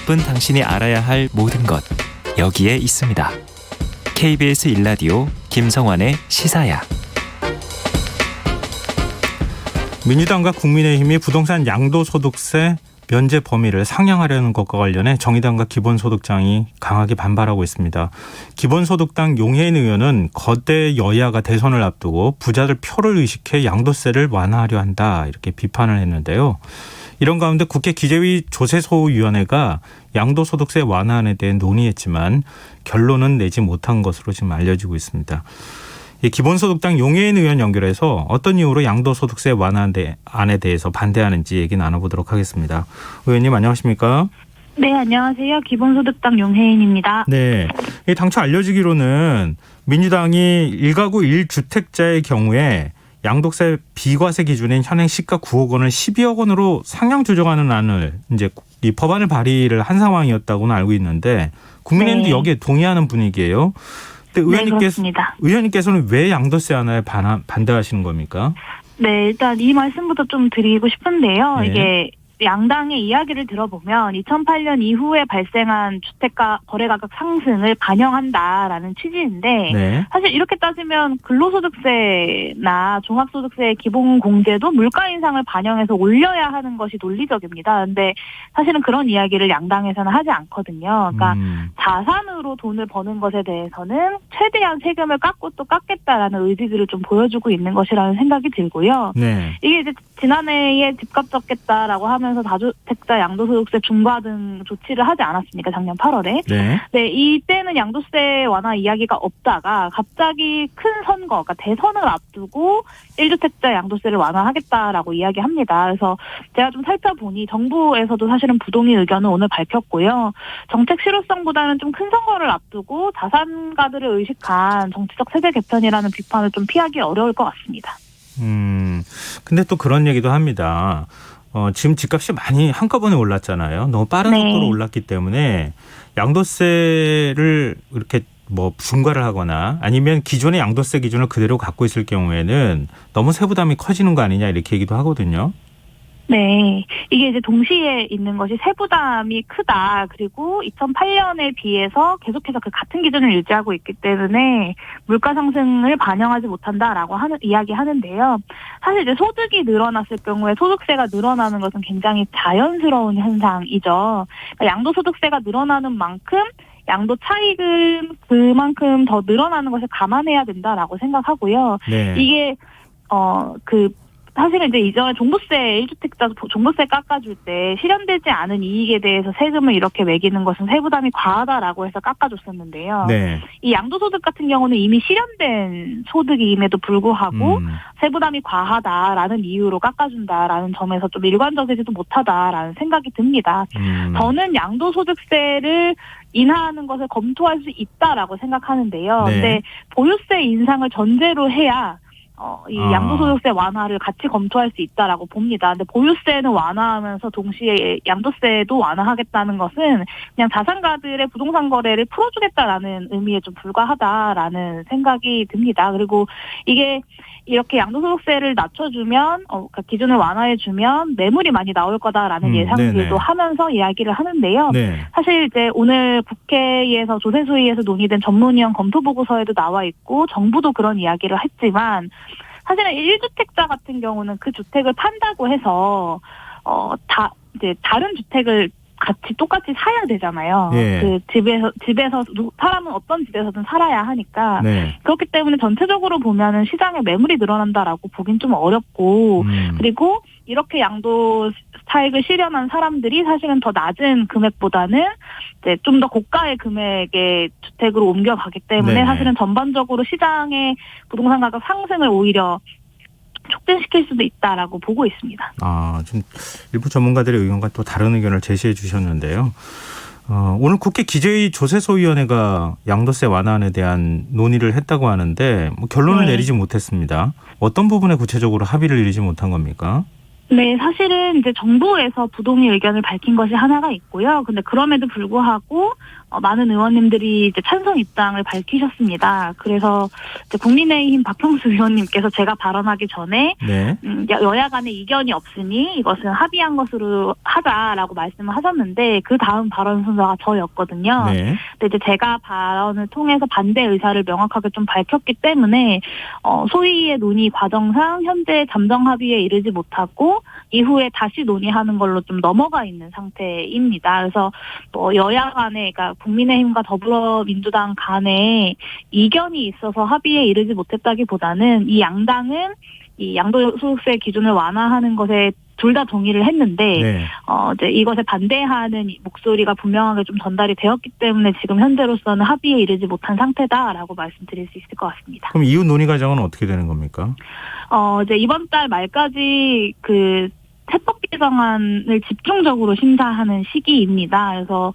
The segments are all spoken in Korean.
바쁜 당신이 알아야 할 모든 것 여기에 있습니다. KBS 1라디오 김성환의 시사야. 민주당과 국민의힘이 부동산 양도소득세 면제 범위를 상향하려는 것과 관련해 정의당과 기본소득당이 강하게 반발하고 있습니다. 기본소득당 용해인 의원은 거대 여야가 대선을 앞두고 부자들 표를 의식해 양도세를 완화하려 한다 이렇게 비판을 했는데요. 이런 가운데 국회 기재위 조세소위원회가 양도소득세 완화안에 대해 논의했지만 결론은 내지 못한 것으로 지금 알려지고 있습니다. 기본소득당 용해인 의원 연결해서 어떤 이유로 양도소득세 완화안에 대해서 반대하는지 얘기 나눠보도록 하겠습니다. 의원님 안녕하십니까? 네, 안녕하세요. 기본소득당 용해인입니다. 네, 당초 알려지기로는 민주당이 1가구 1주택자의 경우에 양도세 비과세 기준인 현행 시가 9억 원을 12억 원으로 상향 조정하는 안을 이제 이 법안을 발의를 한 상황이었다고는 알고 있는데 국민의힘도 여기에 동의하는 분위기예요. 근데 의원님께서는 왜 양도세 완화에 반대하시는 겁니까? 네, 일단 이 말씀부터 좀 드리고 싶은데요. 네. 이게 양당의 이야기를 들어보면 2008년 이후에 발생한 주택가 거래가격 상승을 반영한다라는 취지인데 네. 사실 이렇게 따지면 근로소득세나 종합소득세 기본공제도 물가 인상을 반영해서 올려야 하는 것이 논리적입니다. 그런데 사실은 그런 이야기를 양당에서는 하지 않거든요. 그러니까 자산으로 돈을 버는 것에 대해서는 최대한 세금을 깎고 또 깎겠다라는 의지들을 좀 보여주고 있는 것이라는 생각이 들고요. 네. 이게 이제 지난해에 집값 잡겠다라고 하면서 다주택자 양도소득세 중과 등 조치를 하지 않았습니까? 작년 8월에. 네. 네, 이때는 양도세 완화 이야기가 없다가 갑자기 큰 선거, 그러니까 대선을 앞두고 1주택자 양도세를 완화하겠다라고 이야기합니다. 그래서 제가 좀 살펴보니 정부에서도 사실은 부동의 의견을 오늘 밝혔고요. 정책 실효성보다는 좀 큰 선거를 앞두고 자산가들을 의식한 정치적 세대 개편이라는 비판을 좀 피하기 어려울 것 같습니다. 근데 또 그런 얘기도 합니다. 지금 집값이 많이 한꺼번에 올랐잖아요. 너무 빠른 속도로 올랐기 때문에 양도세를 이렇게 뭐 중과를 하거나 아니면 기존의 양도세 기준을 그대로 갖고 있을 경우에는 너무 세부담이 커지는 거 아니냐 이렇게 얘기도 하거든요. 네. 이게 이제 동시에 있는 것이 세부담이 크다. 그리고 2008년에 비해서 계속해서 그 같은 기준을 유지하고 있기 때문에 물가 상승을 반영하지 못한다라고 이야기하는데요. 사실 이제 소득이 늘어났을 경우에 소득세가 늘어나는 것은 굉장히 자연스러운 현상이죠. 그러니까 양도소득세가 늘어나는 만큼 양도 차익은 그만큼 더 늘어나는 것을 감안해야 된다라고 생각하고요. 네. 이게 사실은 이제 이전에 종부세 1주택자 종부세 깎아줄 때 실현되지 않은 이익에 대해서 세금을 이렇게 매기는 것은 세부담이 과하다라고 해서 깎아줬었는데요. 네. 이 양도소득 같은 경우는 이미 실현된 소득임에도 불구하고 세부담이 과하다라는 이유로 깎아준다라는 점에서 좀 일관적이지도 못하다라는 생각이 듭니다. 저는 양도소득세를 인하하는 것을 검토할 수 있다라고 생각하는데요. 네. 근데 보유세 인상을 전제로 해야 이 양도소득세 완화를 같이 검토할 수 있다라고 봅니다. 근데 보유세는 완화하면서 동시에 양도세도 완화하겠다는 것은 그냥 자산가들의 부동산 거래를 풀어주겠다라는 의미에 좀 불과하다라는 생각이 듭니다. 그리고 이게 이렇게 양도소득세를 낮춰주면 그러니까 기준을 완화해주면 매물이 많이 나올 거다라는 예상들도 네네. 하면서 이야기를 하는데요. 네. 사실 이제 오늘 국회에서 조세소위에서 논의된 전문위원 검토보고서에도 나와 있고 정부도 그런 이야기를 했지만 사실은 1주택자 같은 경우는 그 주택을 판다고 해서 이제 다른 주택을 같이 똑같이 사야 되잖아요. 예. 그 집에서 사람은 어떤 집에서든 살아야 하니까 네. 그렇기 때문에 전체적으로 보면은 시장에 매물이 늘어난다라고 보긴 좀 어렵고 그리고 이렇게 양도 차익을 실현한 사람들이 사실은 더 낮은 금액보다는 이제 좀 더 고가의 금액의 주택으로 옮겨가기 때문에 네네. 사실은 전반적으로 시장의 부동산 가격 상승을 오히려 촉진시킬 수도 있다라고 보고 있습니다. 좀 일부 전문가들의 의견과 또 다른 의견을 제시해 주셨는데요. 오늘 국회 기재위 조세소위원회가 양도세 완화안에 대한 논의를 했다고 하는데 결론을 내리지 못했습니다. 어떤 부분에 구체적으로 합의를 이루지 못한 겁니까? 네, 사실은 이제 정부에서 부동의 의견을 밝힌 것이 하나가 있고요. 근데 그럼에도 불구하고 많은 의원님들이 이제 찬성 입장을 밝히셨습니다. 그래서 이제 국민의힘 박형수 의원님께서 제가 발언하기 전에 네. 여야 간에 이견이 없으니 이것은 합의한 것으로 하자라고 말씀을 하셨는데 그 다음 발언 순서가 저였거든요. 네. 근데 이제 제가 발언을 통해서 반대 의사를 명확하게 좀 밝혔기 때문에 소위의 논의 과정상 현재 잠정 합의에 이르지 못하고 이후에 다시 논의하는 걸로 좀 넘어가 있는 상태입니다. 그래서 뭐 여야 간에 그러니까 국민의힘과 더불어민주당 간에 이견이 있어서 합의에 이르지 못했다기보다는 이 양당은 이 양도소득세 기준을 완화하는 것에 둘 다 동의를 했는데 네. 이제 이것에 반대하는 목소리가 분명하게 좀 전달이 되었기 때문에 지금 현재로서는 합의에 이르지 못한 상태다라고 말씀드릴 수 있을 것 같습니다. 그럼 이후 논의 과정은 어떻게 되는 겁니까? 이제 이번 달 말까지 그 세법 개정안을 집중적으로 심사하는 시기입니다. 그래서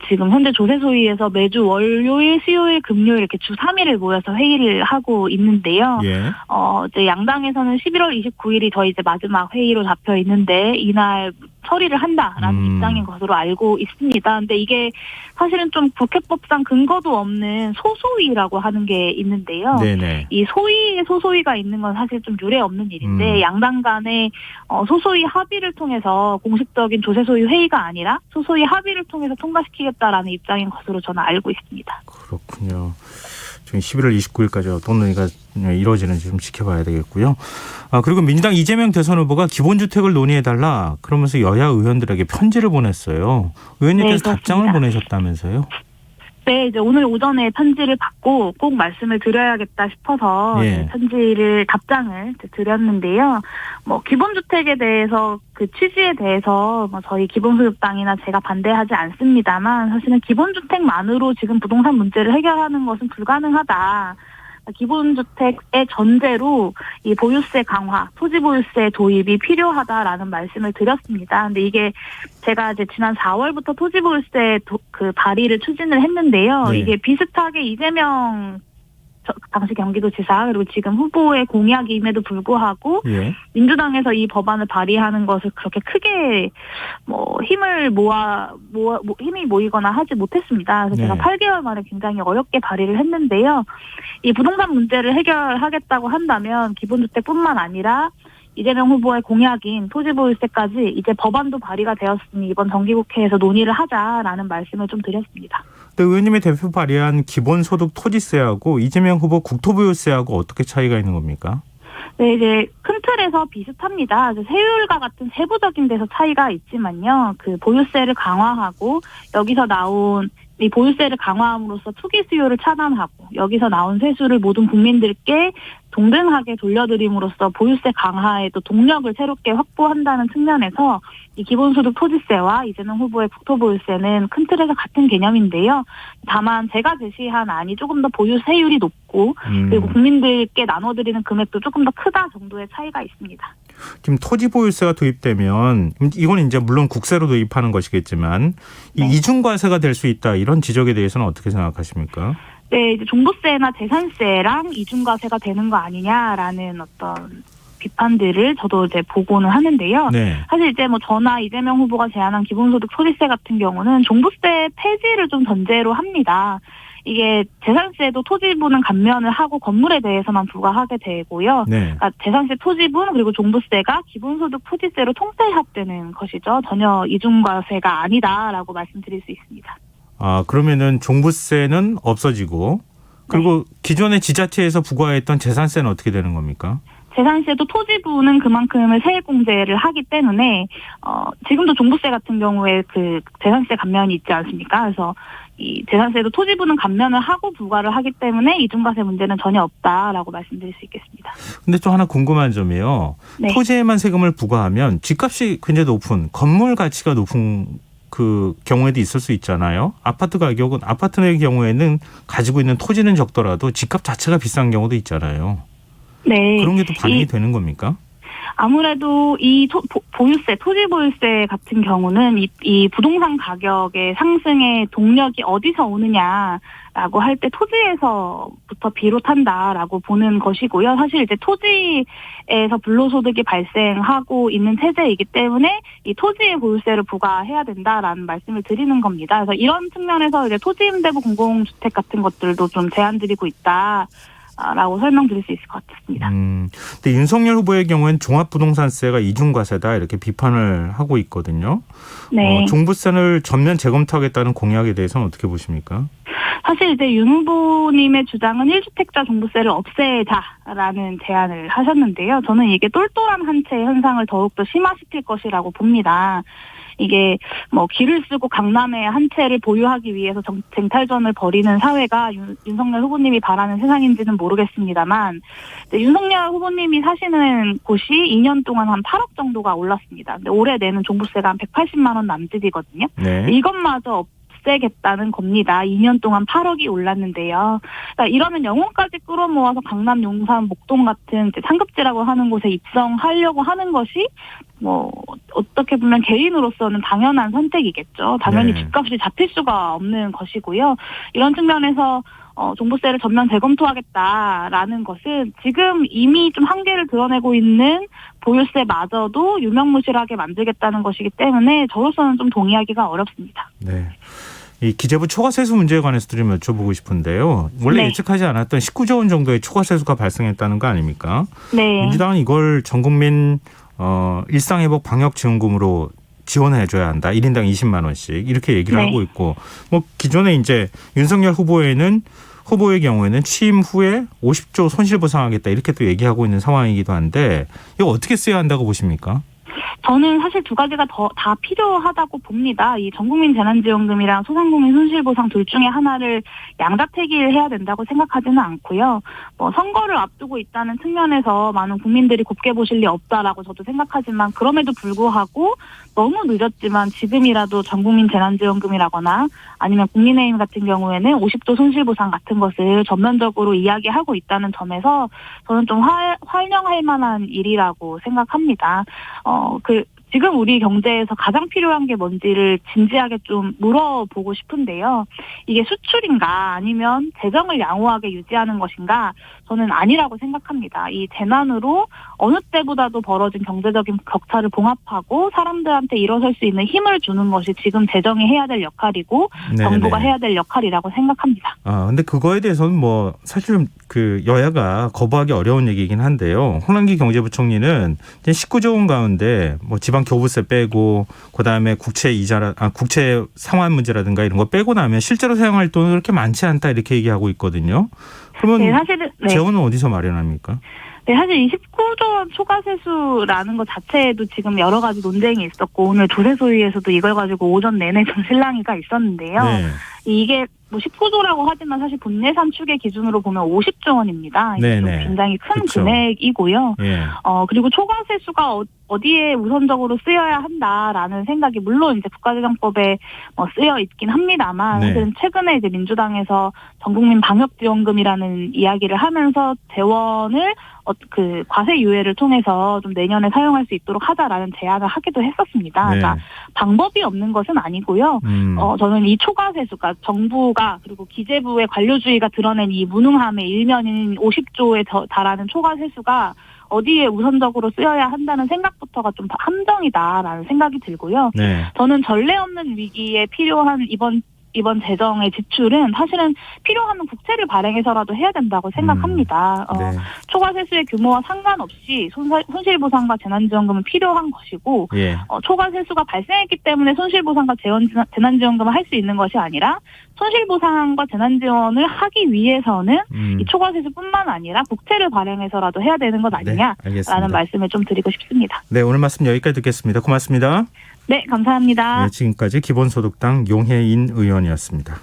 지금 현재 조세소위에서 매주 월요일, 수요일, 금요일 이렇게 주 3일을 모여서 회의를 하고 있는데요. 예. 이제 양당에서는 11월 29일이 저희 이제 마지막 회의로 잡혀 있는데 이날 처리를 한다라는 입장인 것으로 알고 있습니다. 근데 이게 사실은 좀 국회법상 근거도 없는 소소위라고 하는 게 있는데요. 네네. 이 소위에 소소위가 있는 건 사실 좀 유례 없는 일인데 양당 간에 소소위 합의를 통해서 공식적인 조세소위 회의가 아니라 소소위 합의를 통해서 통과시키겠다라는 입장인 것으로 저는 알고 있습니다. 그렇군요. 지금 11월 29일까지 어떤 논의가 이루어지는지 좀 지켜봐야 되겠고요. 그리고 민주당 이재명 대선 후보가 기본주택을 논의해달라 그러면서 여야 의원들에게 편지를 보냈어요. 의원님께서 네, 답장을 보내셨다면서요? 네, 이제 오늘 오전에 편지를 받고 꼭 말씀을 드려야겠다 싶어서 예. 답장을 드렸는데요. 뭐 기본주택에 대해서 그 취지에 대해서 뭐 저희 기본소득당이나 제가 반대하지 않습니다만 사실은 기본주택만으로 지금 부동산 문제를 해결하는 것은 불가능하다. 기본주택의 전제로 이 보유세 강화, 토지보유세 도입이 필요하다라는 말씀을 드렸습니다. 근데 이게 제가 이제 지난 4월부터 토지보유세 그 발의를 추진을 했는데요. 네. 이게 비슷하게 이재명 당시 경기도지사 그리고 지금 후보의 공약임에도 불구하고 예. 민주당에서 이 법안을 발의하는 것을 그렇게 크게 뭐 힘이 모이거나 하지 못했습니다. 그래서 네. 제가 8개월 만에 굉장히 어렵게 발의를 했는데요. 이 부동산 문제를 해결하겠다고 한다면 기본주택뿐만 아니라 이재명 후보의 공약인 토지보유세까지 이제 법안도 발의가 되었으니 이번 정기국회에서 논의를 하자라는 말씀을 좀 드렸습니다. 근데 의원님이 대표 발의한 기본소득 토지세하고 이재명 후보 국토보유세하고 어떻게 차이가 있는 겁니까? 네, 이제 큰 틀에서 비슷합니다. 세율과 같은 세부적인 데서 차이가 있지만요. 그 보유세를 강화하고 여기서 나온 이 보유세를 강화함으로써 투기 수요를 차단하고 여기서 나온 세수를 모든 국민들께 동등하게 돌려드림으로써 보유세 강화에 또 동력을 새롭게 확보한다는 측면에서 이 기본소득 토지세와 이재명 후보의 국토보유세는 큰 틀에서 같은 개념인데요. 다만 제가 제시한 안이 조금 더 보유세율이 높고 그리고 국민들께 나눠드리는 금액도 조금 더 크다 정도의 차이가 있습니다. 지금 토지보유세가 도입되면 이건 이제 물론 국세로 도입하는 것이겠지만 이 네. 이중과세가 될 수 있다 이런 지적에 대해서는 어떻게 생각하십니까? 네, 이제 종부세나 재산세랑 이중과세가 되는 거 아니냐라는 어떤 비판들을 저도 이제 보고는 하는데요. 네. 사실 이제 뭐 저나 이재명 후보가 제안한 기본소득 토지세 같은 경우는 종부세 폐지를 좀 전제로 합니다. 이게 재산세도 토지분은 감면을 하고 건물에 대해서만 부과하게 되고요. 네. 그러니까 재산세 토지분 그리고 종부세가 기본소득 토지세로 통폐합되는 것이죠. 전혀 이중과세가 아니다라고 말씀드릴 수 있습니다. 그러면은 종부세는 없어지고 그리고 기존의 지자체에서 부과했던 재산세는 어떻게 되는 겁니까? 재산세도 토지분은 그만큼을 세액공제를 하기 때문에 지금도 종부세 같은 경우에 그 재산세 감면이 있지 않습니까? 그래서 이 재산세도 토지분은 감면을 하고 부과를 하기 때문에 이중과세 문제는 전혀 없다라고 말씀드릴 수 있겠습니다. 근데 또 하나 궁금한 점이요. 네. 토지에만 세금을 부과하면 집값이 굉장히 높은 건물 가치가 높은 그 경우에도 있을 수 있잖아요. 아파트 가격은 아파트의 경우에는 가지고 있는 토지는 적더라도 집값 자체가 비싼 경우도 있잖아요. 네. 그런 게 또 반영이 되는 겁니까? 아무래도 이 보유세, 토지 보유세 같은 경우는 이 부동산 가격의 상승의 동력이 어디서 오느냐라고 할 때 토지에서부터 비롯한다라고 보는 것이고요. 사실 이제 토지에서 불로소득이 발생하고 있는 체제이기 때문에 이 토지에 보유세를 부과해야 된다라는 말씀을 드리는 겁니다. 그래서 이런 측면에서 이제 토지임대부 공공주택 같은 것들도 좀 제한드리고 있다. 라고 설명드릴 수 있을 것 같습니다. 근데 윤석열 후보의 경우에는 종합부동산세가 이중과세다 이렇게 비판을 하고 있거든요. 네. 종부세를 전면 재검토하겠다는 공약에 대해서는 어떻게 보십니까? 사실 이제 윤 후보님의 주장은 1주택자 종부세를 없애자라는 제안을 하셨는데요. 저는 이게 똘똘한 한 채 현상을 더욱더 심화시킬 것이라고 봅니다. 이게 뭐 길을 쓰고 강남에 한 채를 보유하기 위해서 쟁탈전을 벌이는 사회가 윤석열 후보님이 바라는 세상인지는 모르겠습니다만 윤석열 후보님이 사시는 곳이 2년 동안 한 8억 정도가 올랐습니다. 근데 올해 내는 종부세가 한 180만 원 남짓이거든요. 네. 이것마저 없애겠다는 겁니다. 2년 동안 8억이 올랐는데요. 그러니까 이러면 영혼까지 끌어모아서 강남, 용산, 목동 같은 이제 상급지라고 하는 곳에 입성하려고 하는 것이 뭐 어떻게 보면 개인으로서는 당연한 선택이겠죠. 당연히 네. 집값이 잡힐 수가 없는 것이고요. 이런 측면에서 종부세를 전면 재검토하겠다라는 것은 지금 이미 좀 한계를 드러내고 있는 보유세마저도 유명무실하게 만들겠다는 것이기 때문에 저로서는 좀 동의하기가 어렵습니다. 네. 이 기재부 초과세수 문제에 관해서 좀 여쭤보고 싶은데요. 원래 네. 예측하지 않았던 19조 원 정도의 초과세수가 발생했다는 거 아닙니까? 네. 민주당은 이걸 전 국민 일상회복 방역지원금으로 지원해줘야 한다. 1인당 20만 원씩 이렇게 얘기를 네. 하고 있고 뭐 기존에 이제 윤석열 후보의 경우에는 취임 후에 50조 손실보상하겠다 이렇게 또 얘기하고 있는 상황이기도 한데 이거 어떻게 써야 한다고 보십니까? 저는 사실 두 가지가 다 필요하다고 봅니다. 이 전국민 재난지원금이랑 소상공인 손실보상 둘 중에 하나를 양자택일 해야 된다고 생각하지는 않고요. 뭐 선거를 앞두고 있다는 측면에서 많은 국민들이 곱게 보실 리 없다라고 저도 생각하지만 그럼에도 불구하고 너무 늦었지만 지금이라도 전국민 재난지원금이라거나 아니면 국민의힘 같은 경우에는 50조 손실보상 같은 것을 전면적으로 이야기하고 있다는 점에서 저는 좀 활용할 만한 일이라고 생각합니다. 지금 우리 경제에서 가장 필요한 게 뭔지를 진지하게 좀 물어보고 싶은데요. 이게 수출인가 아니면 재정을 양호하게 유지하는 것인가 저는 아니라고 생각합니다. 이 재난으로 어느 때보다도 벌어진 경제적인 격차를 봉합하고 사람들한테 일어설 수 있는 힘을 주는 것이 지금 재정이 해야 될 역할이고 정부가 해야 될 역할이라고 생각합니다. 근데 그거에 대해서는 뭐 사실 그 여야가 거부하기 어려운 얘기이긴 한데요. 홍남기 경제부총리는 19조 원 가운데 뭐 지방 교부세 빼고 그다음에 국채 상환 문제라든가 이런 거 빼고 나면 실제로 사용할 돈은 그렇게 많지 않다 이렇게 얘기하고 있거든요. 그러면 네, 사실은 재원은 어디서 마련합니까? 네, 사실 이 19조 원 초과세수라는 것 자체에도 지금 여러 가지 논쟁이 있었고 오늘 조세소위에서도 이걸 가지고 오전 내내 좀 실랑이가 있었는데요. 네. 이게 뭐 19조라고 하지만 사실 본예산 추계 기준으로 보면 50조 원입니다. 이게 좀 굉장히 큰 그렇죠. 금액이고요. 예. 그리고 초과세수가 어디에 우선적으로 쓰여야 한다라는 생각이 물론 이제 국가재정법에 쓰여 있긴 합니다만 네. 사실은 최근에 이제 민주당에서 전국민 방역지원금이라는 이야기를 하면서 재원을 그 과세 유예를 통해서 좀 내년에 사용할 수 있도록 하자라는 제안을 하기도 했었습니다. 네. 그러니까 방법이 없는 것은 아니고요. 저는 이 초과세수가 정부가 그리고 기재부의 관료주의가 드러낸 이 무능함의 일면인 50조에 달하는 초과세수가 어디에 우선적으로 쓰여야 한다는 생각부터가 좀 함정이다라는 생각이 들고요. 네. 저는 전례 없는 위기에 필요한 이번 재정의 지출은 사실은 필요하면 국채를 발행해서라도 해야 된다고 생각합니다. 네. 초과세수의 규모와 상관없이 손실보상과 재난지원금은 필요한 것이고 예. 초과세수가 발생했기 때문에 손실보상과 재난지원금을 할 수 있는 것이 아니라 손실보상과 재난지원을 하기 위해서는 이 초과세수뿐만 아니라 국채를 발행해서라도 해야 되는 것 아니냐라는 말씀을 좀 드리고 싶습니다. 네, 오늘 말씀 여기까지 듣겠습니다. 고맙습니다. 네, 감사합니다. 네, 지금까지 기본소득당 용혜인 의원이었습니다.